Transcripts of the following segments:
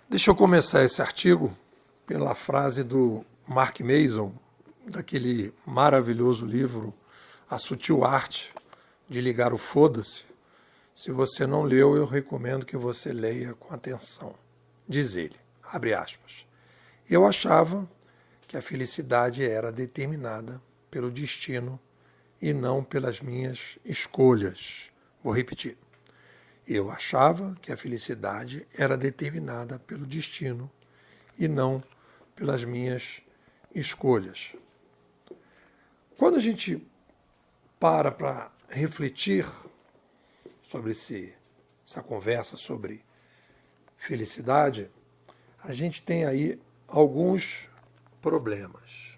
Deixa eu começar esse artigo pela frase do Mark Mason, daquele maravilhoso livro A Sutil Arte de Ligar o Foda-se. Se você não leu, eu recomendo que você leia com atenção. Diz ele, abre aspas, eu achava que a felicidade era determinada pelo destino e não pelas minhas escolhas. Vou repetir. Eu achava que a felicidade era determinada pelo destino e não pelas minhas escolhas. Quando a gente para refletir sobre essa conversa sobre felicidade, a gente tem aí alguns problemas.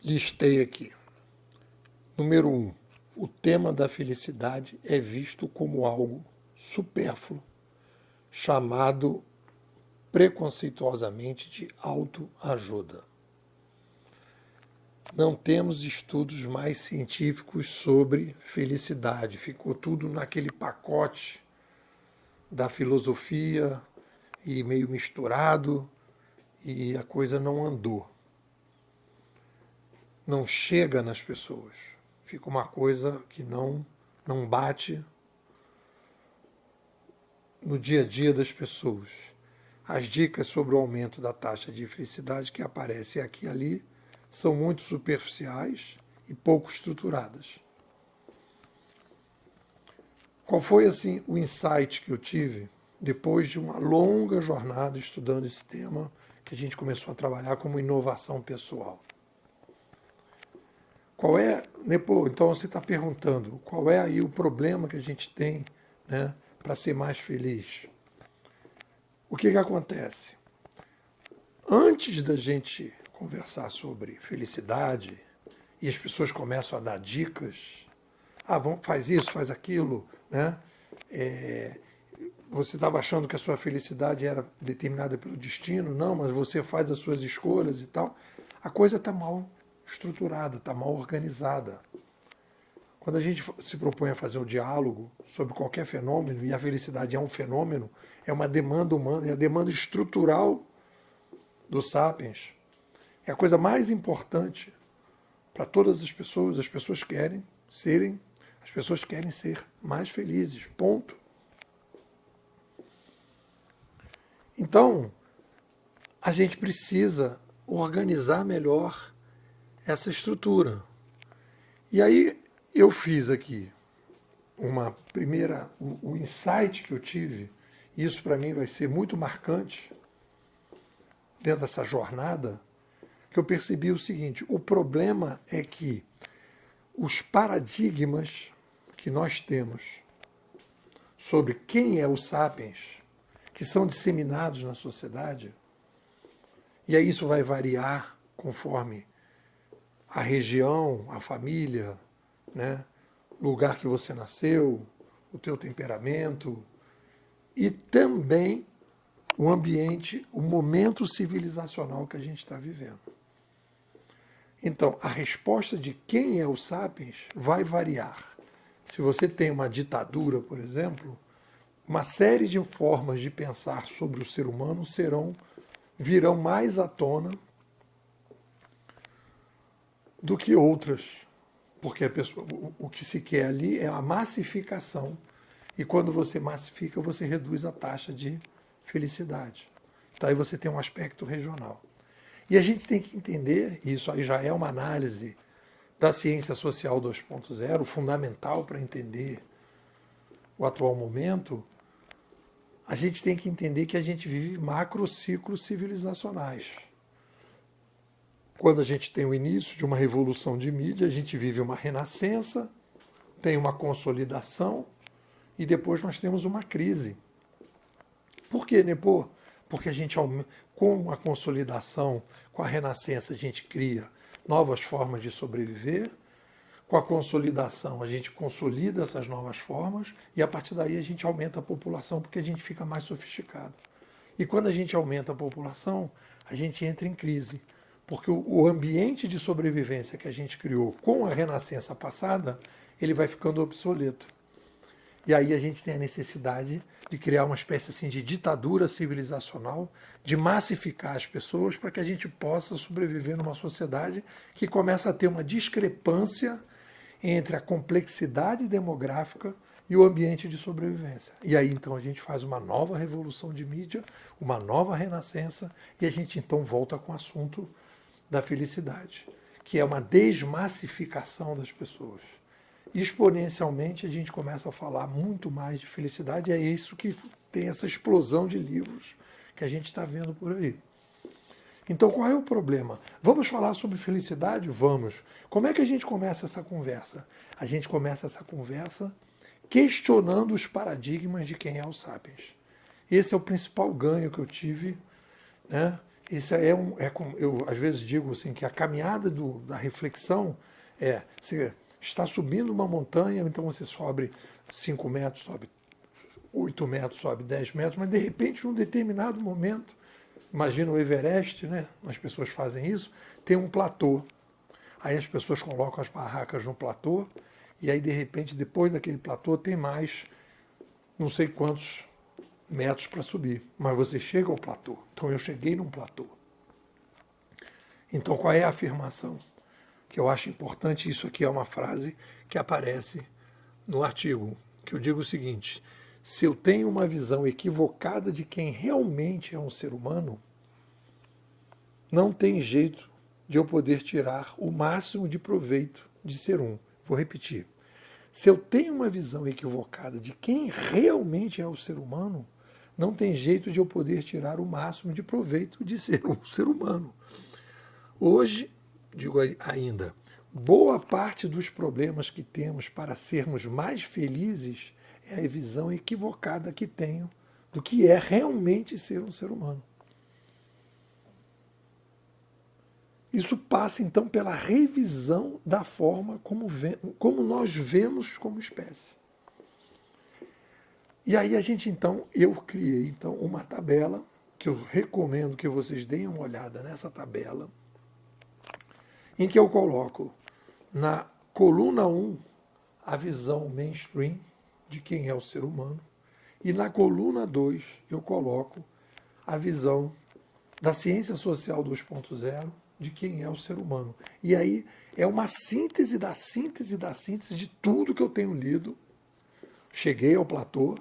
Listei aqui. Número 1. O tema da felicidade é visto como algo supérfluo, chamado preconceituosamente de autoajuda. Não temos estudos mais científicos sobre felicidade. Ficou tudo naquele pacote da filosofia e meio misturado e a coisa não andou. Não chega nas pessoas. Fica uma coisa que não bate no dia a dia das pessoas. As dicas sobre o aumento da taxa de felicidade que aparecem aqui e ali são muito superficiais e pouco estruturadas. Qual foi assim o insight que eu tive depois de uma longa jornada estudando esse tema que a gente começou a trabalhar como inovação pessoal? Qual é, então você está perguntando, qual é aí o problema que a gente tem, né, para ser mais feliz? O que acontece? Antes da gente conversar sobre felicidade, e as pessoas começam a dar dicas, faz isso, faz aquilo, né? Você estava achando que a sua felicidade era determinada pelo destino, não, mas você faz as suas escolhas e tal. A coisa está mal estruturada, está mal organizada. Quando a gente se propõe a fazer um diálogo sobre qualquer fenômeno, e a felicidade é um fenômeno, é uma demanda humana, é a demanda estrutural do Sapiens, é a coisa mais importante para todas as pessoas querem ser mais felizes, ponto. Então, a gente precisa organizar melhor essa estrutura. E aí eu fiz aqui o insight que eu tive, e isso para mim vai ser muito marcante dentro dessa jornada, que eu percebi o seguinte: o problema é que os paradigmas que nós temos sobre quem é o Sapiens, que são disseminados na sociedade, e aí isso vai variar conforme a região, a família, né, o lugar que você nasceu, o teu temperamento, e também o ambiente, o momento civilizacional que a gente está vivendo. Então, a resposta de quem é o Sapiens vai variar. Se você tem uma ditadura, por exemplo, uma série de formas de pensar sobre o ser humano virão mais à tona do que outras, porque o que se quer ali é a massificação, e quando você massifica, você reduz a taxa de felicidade. Então aí você tem um aspecto regional. E a gente tem que entender, e isso aí já é uma análise da ciência social 2.0, fundamental para entender o atual momento, a gente tem que entender que a gente vive macrociclos civilizacionais. Quando a gente tem o início de uma revolução de mídia, a gente vive uma renascença, tem uma consolidação e depois nós temos uma crise. Por quê, Nepô? Porque a gente, com a consolidação, com a renascença, a gente cria novas formas de sobreviver. Com a consolidação, a gente consolida essas novas formas e a partir daí a gente aumenta a população porque a gente fica mais sofisticado. E quando a gente aumenta a população, a gente entra em crise, porque o ambiente de sobrevivência que a gente criou com a renascença passada, ele vai ficando obsoleto. E aí a gente tem a necessidade de criar uma espécie assim de ditadura civilizacional, de massificar as pessoas para que a gente possa sobreviver numa sociedade que começa a ter uma discrepância entre a complexidade demográfica e o ambiente de sobrevivência. E aí então a gente faz uma nova revolução de mídia, uma nova renascença, e a gente então volta com o assunto da felicidade, que é uma desmassificação das pessoas. Exponencialmente a gente começa a falar muito mais de felicidade, e é isso que tem essa explosão de livros que a gente está vendo por aí. Então, qual é o problema? Vamos falar sobre felicidade? Vamos. Como é que a gente começa essa conversa? A gente começa essa conversa questionando os paradigmas de quem é o Sapiens. Esse é o principal ganho que eu tive, né? Isso como eu às vezes digo assim, que a caminhada da reflexão você está subindo uma montanha, então você sobe 5 metros, sobe 8 metros, sobe 10 metros, mas de repente, num determinado momento, imagina o Everest, né? As pessoas fazem isso, tem um platô. Aí as pessoas colocam as barracas no platô, e aí de repente, depois daquele platô, tem mais não sei quantos metros para subir. Mas você chega ao platô. Então eu cheguei num platô. Então qual é a afirmação? Que eu acho importante, isso aqui é uma frase que aparece no artigo, que eu digo o seguinte: se eu tenho uma visão equivocada de quem realmente é um ser humano, não tem jeito de eu poder tirar o máximo de proveito de ser um. Vou repetir. Se eu tenho uma visão equivocada de quem realmente é o ser humano, não tem jeito de eu poder tirar o máximo de proveito de ser um ser humano. Hoje, digo ainda, boa parte dos problemas que temos para sermos mais felizes é a visão equivocada que tenho do que é realmente ser um ser humano. Isso passa, então, pela revisão da forma como nós vemos como espécie. E aí eu criei então uma tabela, que eu recomendo que vocês deem uma olhada nessa tabela, em que eu coloco na coluna 1 a visão mainstream de quem é o ser humano, e na coluna 2 eu coloco a visão da ciência social 2.0 de quem é o ser humano. E aí é uma síntese da síntese da síntese de tudo que eu tenho lido. Cheguei ao platô,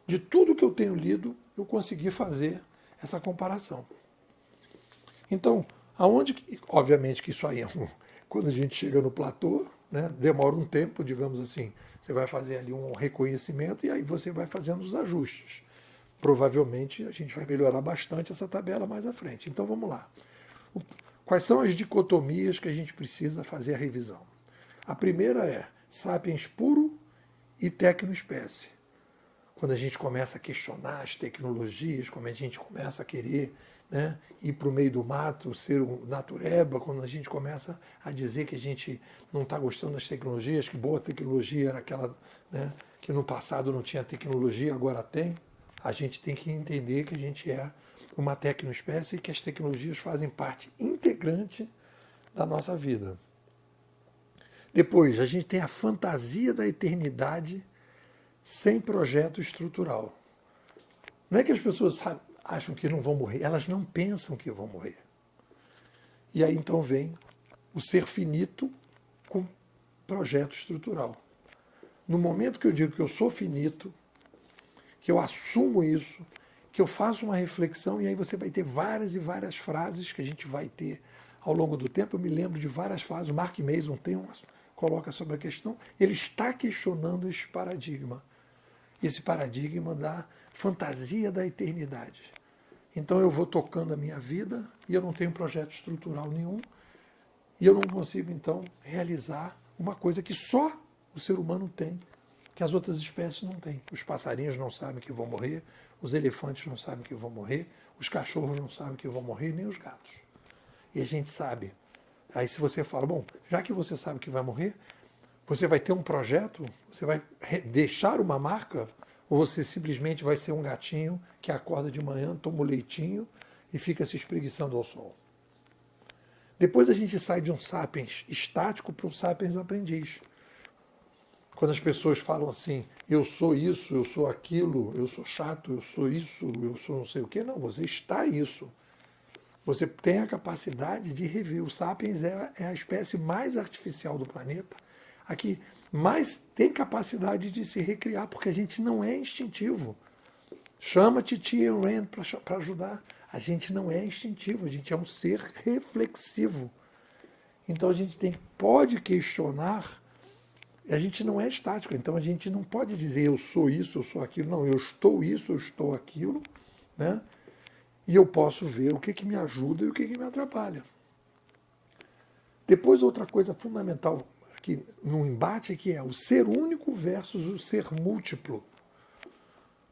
de tudo que eu tenho lido, eu consegui fazer essa comparação. Então, obviamente que isso aí quando a gente chega no platô, né, demora um tempo, digamos assim, você vai fazer ali um reconhecimento e aí você vai fazendo os ajustes. Provavelmente a gente vai melhorar bastante essa tabela mais à frente. Então vamos lá. Quais são as dicotomias que a gente precisa fazer a revisão? A primeira é sapiens puro e tecnoespécie. Quando a gente começa a questionar as tecnologias, quando a gente começa a querer, né, ir para o meio do mato, ser um natureba, quando a gente começa a dizer que a gente não está gostando das tecnologias, que boa tecnologia era aquela, né, que no passado não tinha tecnologia, agora tem, a gente tem que entender que a gente é uma tecnoespécie e que as tecnologias fazem parte integrante da nossa vida. Depois, a gente tem a fantasia da eternidade sem projeto estrutural. Não é que as pessoas acham que não vão morrer, elas não pensam que vão morrer. E aí então vem o ser finito com projeto estrutural. No momento que eu digo que eu sou finito, que eu assumo isso, que eu faço uma reflexão, e aí você vai ter várias e várias frases que a gente vai ter ao longo do tempo. Eu me lembro de várias frases, o Mark Mason coloca sobre a questão, ele está questionando esse paradigma da fantasia da eternidade. Então eu vou tocando a minha vida e eu não tenho projeto estrutural nenhum, e eu não consigo então realizar uma coisa que só o ser humano tem, que as outras espécies não têm. Os passarinhos não sabem que vão morrer, os elefantes não sabem que vão morrer, os cachorros não sabem que vão morrer, nem os gatos. E a gente sabe. Aí se você fala, bom, já que você sabe que vai morrer, você vai ter um projeto, você vai deixar uma marca, ou você simplesmente vai ser um gatinho que acorda de manhã, toma um leitinho e fica se espreguiçando ao sol. Depois a gente sai de um sapiens estático para um sapiens aprendiz. Quando as pessoas falam assim, eu sou isso, eu sou aquilo, eu sou chato, eu sou isso, eu sou não sei o quê. Não, você está isso. Você tem a capacidade de rever. O Sapiens é a espécie mais artificial do planeta, a que mais tem capacidade de se recriar, porque a gente não é instintivo. Chama Titi e Rand para ajudar. A gente não é instintivo, a gente é um ser reflexivo. Então a gente pode questionar. A gente não é estático, então a gente não pode dizer eu sou isso, eu sou aquilo. Não, eu estou isso, eu estou aquilo, né? E eu posso ver o que me ajuda e o que me atrapalha. Depois, outra coisa fundamental aqui no embate, que é o ser único versus o ser múltiplo.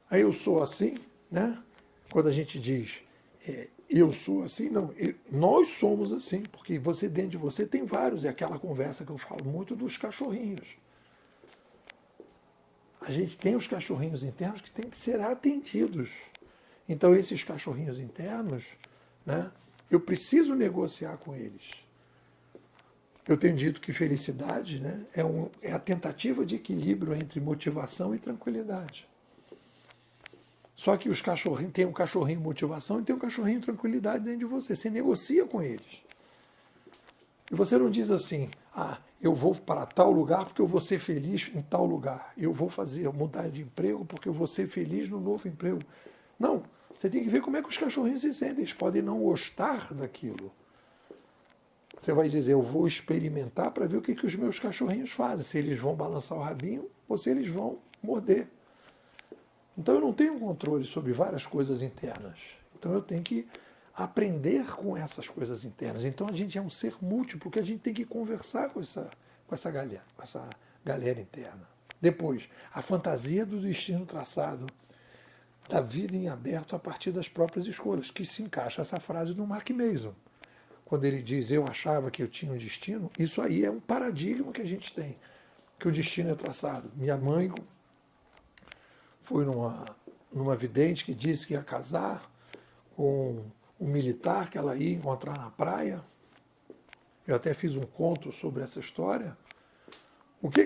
Aí eu sou assim, né? Quando a gente diz eu sou assim, não, nós somos assim, porque você dentro de você tem vários, é aquela conversa que eu falo muito dos cachorrinhos. A gente tem os cachorrinhos internos que têm que ser atendidos. Então, esses cachorrinhos internos, né, eu preciso negociar com eles. Eu tenho dito que felicidade, né, é a tentativa de equilíbrio entre motivação e tranquilidade. Só que os cachorrinhos, tem um cachorrinho motivação e tem um cachorrinho tranquilidade dentro de você. Você negocia com eles. E você não diz assim, eu vou para tal lugar porque eu vou ser feliz em tal lugar. Eu vou mudar de emprego porque eu vou ser feliz no novo emprego. Não, você tem que ver como é que os cachorrinhos se sentem. Eles podem não gostar daquilo. Você vai dizer, eu vou experimentar para ver o que os meus cachorrinhos fazem. Se eles vão balançar o rabinho ou se eles vão morder. Então eu não tenho controle sobre várias coisas internas. Então eu tenho que aprender com essas coisas internas. Então a gente é um ser múltiplo que a gente tem que conversar com essa galera interna. Depois, a fantasia do destino traçado, da vida em aberto a partir das próprias escolhas, que se encaixa essa frase do Mark Mason. Quando ele diz, eu achava que eu tinha um destino, isso aí é um paradigma que a gente tem, que o destino é traçado. Minha mãe foi numa vidente que disse que ia casar com um militar que ela ia encontrar na praia. Eu até fiz um conto sobre essa história. O que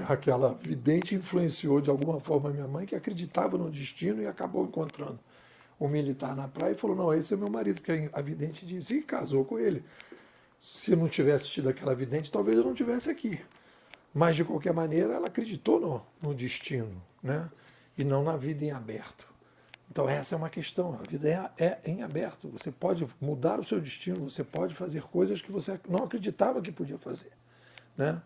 aquela vidente influenciou de alguma forma a minha mãe, que acreditava no destino e acabou encontrando um militar na praia e falou, não, esse é meu marido, que a vidente disse, e casou com ele. Se não tivesse tido aquela vidente, talvez eu não estivesse aqui. Mas, de qualquer maneira, ela acreditou no destino, né? E não na vida em aberto. Então, essa é uma questão. A vida é em aberto. Você pode mudar o seu destino, você pode fazer coisas que você não acreditava que podia fazer, né?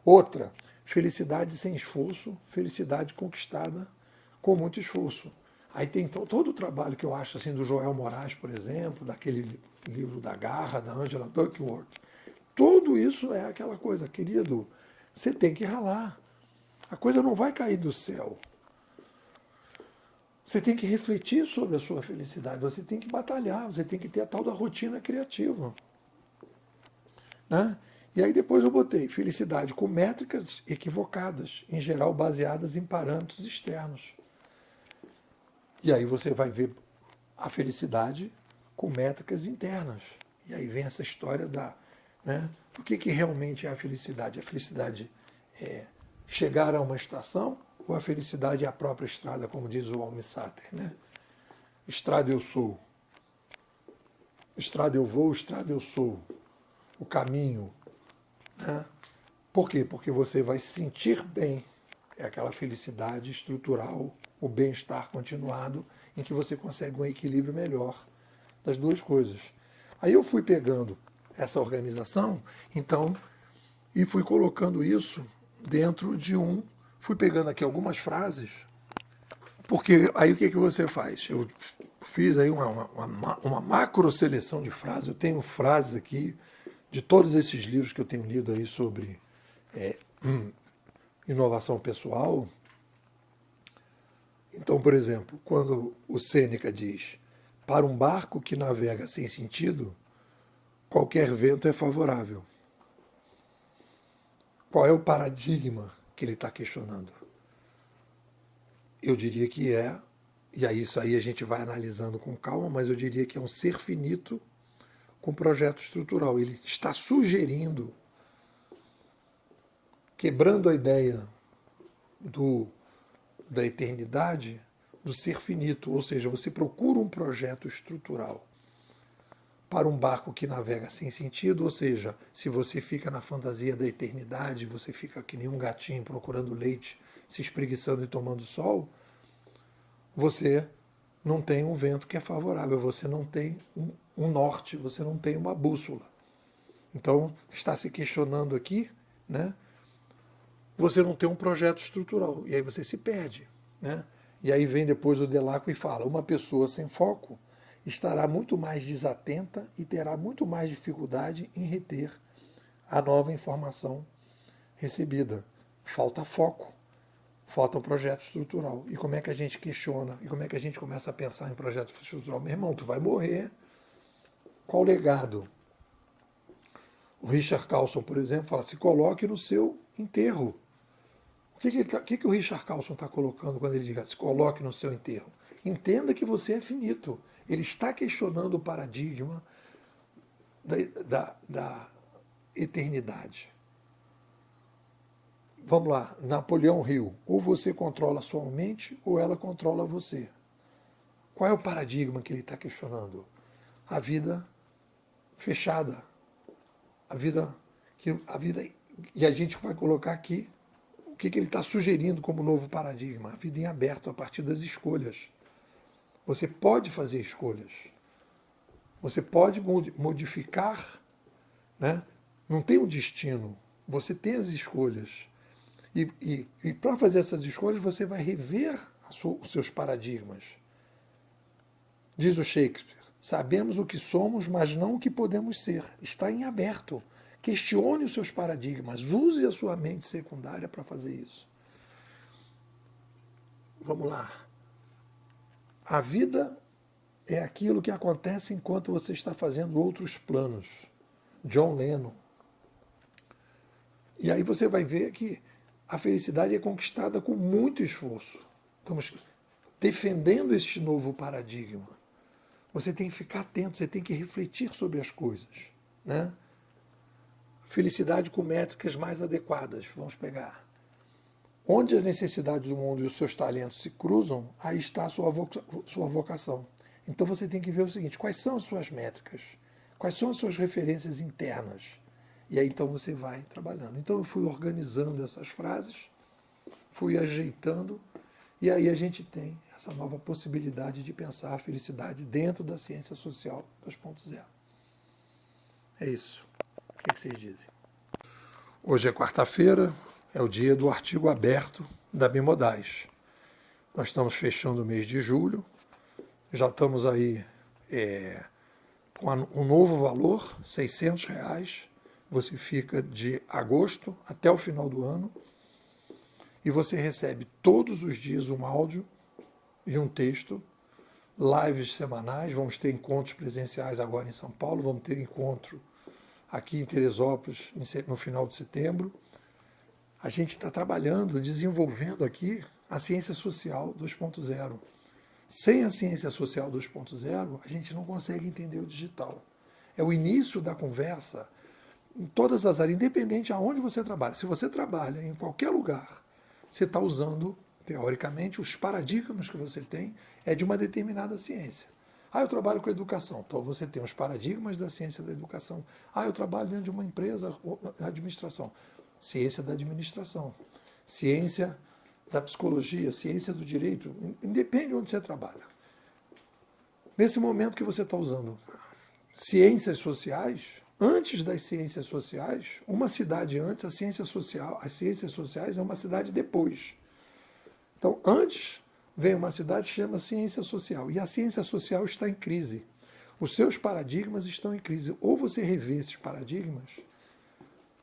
Outra, felicidade sem esforço, felicidade conquistada com muito esforço. Aí tem todo o trabalho que eu acho assim do Joel Moraes, por exemplo, daquele livro da Garra, da Angela Duckworth. Tudo isso é aquela coisa, querido, você tem que ralar. A coisa não vai cair do céu. Você tem que refletir sobre a sua felicidade, você tem que batalhar, você tem que ter a tal da rotina criativa, né? E aí depois eu botei felicidade com métricas equivocadas, em geral baseadas em parâmetros externos. E aí você vai ver a felicidade com métricas internas. E aí vem essa história né, do que realmente é a felicidade. A felicidade é chegar a uma estação ou a felicidade é a própria estrada, como diz o Almi Sater, né? Estrada eu sou. Estrada eu vou, estrada eu sou. O caminho, né? Por quê? Porque você vai se sentir bem. É aquela felicidade estrutural, o bem-estar continuado, em que você consegue um equilíbrio melhor das duas coisas. Aí eu fui pegando essa organização, então, e fui colocando isso dentro de fui pegando aqui algumas frases, porque aí o que você faz? Eu fiz aí uma macro seleção de frases, eu tenho frases aqui de todos esses livros que eu tenho lido aí sobre inovação pessoal. Então, por exemplo, quando o Sêneca diz, para um barco que navega sem sentido, qualquer vento é favorável. Qual é o paradigma que ele está questionando? Eu diria que e aí isso aí a gente vai analisando com calma, mas eu diria que é um ser finito com projeto estrutural. Ele está sugerindo quebrando a ideia da eternidade, do ser finito, ou seja, você procura um projeto estrutural para um barco que navega sem sentido, ou seja, se você fica na fantasia da eternidade, você fica que nem um gatinho procurando leite, se espreguiçando e tomando sol, você não tem um vento que é favorável, você não tem um norte, você não tem uma bússola. Então, está se questionando aqui, né? Você não tem um projeto estrutural, e aí você se perde, né? E aí vem depois o Delacqua e fala, uma pessoa sem foco estará muito mais desatenta e terá muito mais dificuldade em reter a nova informação recebida. Falta foco, falta um projeto estrutural. E como é que a gente questiona? E como é que a gente começa a pensar em projeto estrutural? Meu irmão, tu vai morrer. Qual legado? O Richard Carlson, por exemplo, fala, se coloque no seu enterro. O que o Richard Carlson está colocando quando ele diz se coloque no seu enterro? Entenda que você é finito. Ele está questionando o paradigma da eternidade. Vamos lá, Napoleão Hill. Ou você controla a sua mente ou ela controla você. Qual é o paradigma que ele está questionando? A vida fechada. A vida. E a gente vai colocar aqui o que ele está sugerindo como novo paradigma. A vida em aberto a partir das escolhas. Você pode fazer escolhas. Você pode modificar, né? Não tem um destino. Você tem as escolhas. E para fazer essas escolhas, você vai rever os seus paradigmas. Diz o Shakespeare, sabemos o que somos, mas não o que podemos ser. Está em aberto. Questione os seus paradigmas. Use a sua mente secundária para fazer isso. Vamos lá. A vida é aquilo que acontece enquanto você está fazendo outros planos. John Lennon. E aí você vai ver que a felicidade é conquistada com muito esforço. Estamos defendendo este novo paradigma. Você tem que ficar atento, você tem que refletir sobre as coisas, né? Felicidade com métricas mais adequadas. Vamos pegar. Onde as necessidades do mundo e os seus talentos se cruzam, aí está a sua vocação. Então você tem que ver o seguinte, quais são as suas métricas? Quais são as suas referências internas? E aí então você vai trabalhando. Então eu fui organizando essas frases, fui ajeitando, e aí a gente tem essa nova possibilidade de pensar a felicidade dentro da ciência social 2.0. É isso. O que vocês dizem? Hoje é quarta-feira, é o dia do artigo aberto da Bimodais. Nós estamos fechando o mês de julho, já estamos aí com um novo valor, R$600. Você fica de agosto até o final do ano e você recebe todos os dias um áudio e um texto, lives semanais, vamos ter encontros presenciais agora em São Paulo, vamos ter encontro aqui em Teresópolis no final de setembro. A gente está trabalhando, desenvolvendo aqui a ciência social 2.0. Sem a ciência social 2.0, a gente não consegue entender o digital. É o início da conversa em todas as áreas, independente aonde você trabalha. Se você trabalha em qualquer lugar, você está usando, teoricamente, os paradigmas que você tem é de uma determinada ciência. Eu trabalho com educação. Então você tem os paradigmas da ciência da educação. Eu trabalho dentro de uma empresa, administração. Ciência da administração. Ciência da psicologia, ciência do direito. Independe de onde você trabalha. Nesse momento que você está usando ciências sociais, antes das ciências sociais, uma cidade antes, as ciências sociais é uma cidade depois. Então, antes vem uma cidade que se chama ciência social. E a ciência social está em crise. Os seus paradigmas estão em crise. Ou você revê esses paradigmas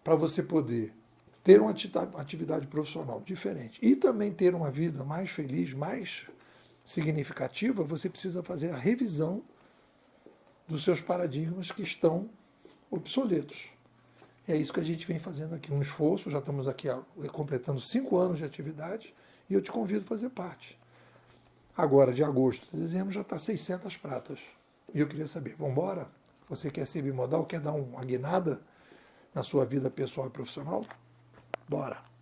para você poder ter uma atividade profissional diferente e também ter uma vida mais feliz, mais significativa, você precisa fazer a revisão dos seus paradigmas que estão obsoletos. É isso que a gente vem fazendo aqui, um esforço, já estamos aqui completando 5 anos de atividade e eu te convido a fazer parte. Agora, de agosto a dezembro, já está 600 pratas. E eu queria saber, vamos embora? Você quer ser bimodal, quer dar uma guinada na sua vida pessoal e profissional? Bora!